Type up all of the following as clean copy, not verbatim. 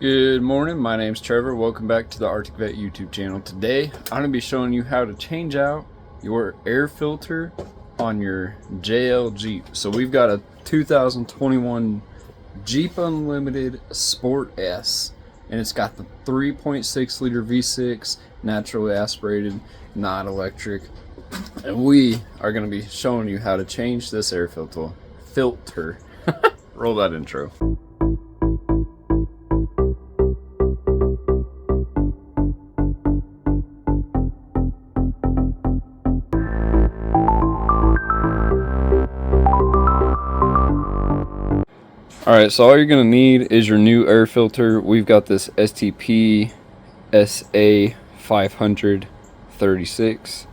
Good morning, my name's Trevor. Welcome back to the Arctic Vette YouTube channel. Today I'm going to be showing you how to change out your air filter on your JL Jeep. So we've got a 2021 Jeep Unlimited Sport S, and it's got the 3.6 liter V6 naturally aspirated, not electric, and we are going to be showing you how to change this air filter. Roll that intro. Alright, so all you're going to need is your new air filter. We've got this STP SA50036.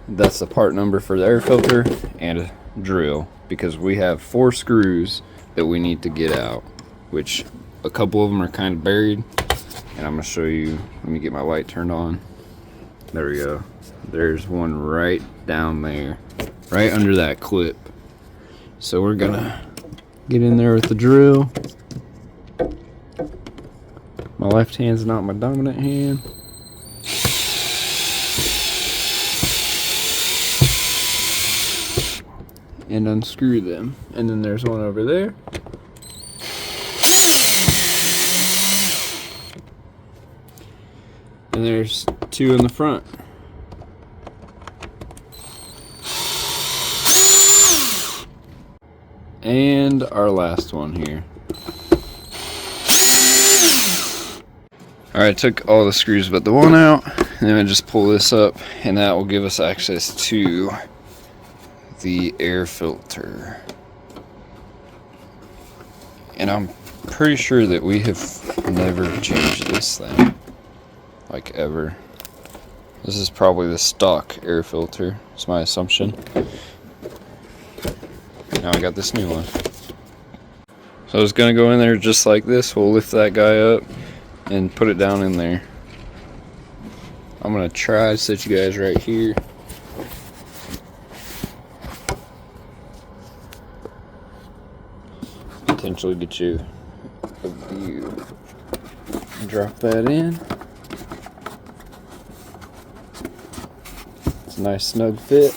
That's the part number for the air filter, and a drill, because we have 4 screws that we need to get out, which a couple of them are kind of buried, and I'm going to show you. Let me get my light turned on. There we go. There's one right down there, right under that clip. So we're going to get in there with the drill. My left hand's not my dominant hand. And unscrew them. And then there's one over there. And there's 2 in the front. And our last one here. Alright, took all the screws but the one out, and then I just pull this up, and that will give us access to the air filter. And I'm pretty sure that we have never changed this thing, like ever. This is probably the stock air filter, it's my assumption. Now I got this new one. So it's gonna go in there just like this. We'll lift that guy up and put it down in there. I'm gonna try to set you guys right here. Potentially get you a view. Drop that in. It's a nice snug fit.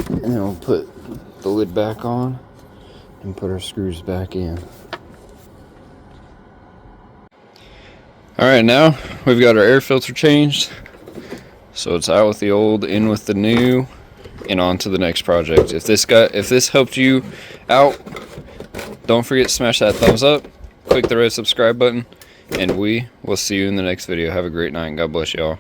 And then we'll put the lid back on and put our screws back in. Alright, now we've got our air filter changed. So it's out with the old, in with the new, and on to the next project. If this helped you out, don't forget to smash that thumbs up, click the red subscribe button, and we will see you in the next video. Have a great night and God bless y'all.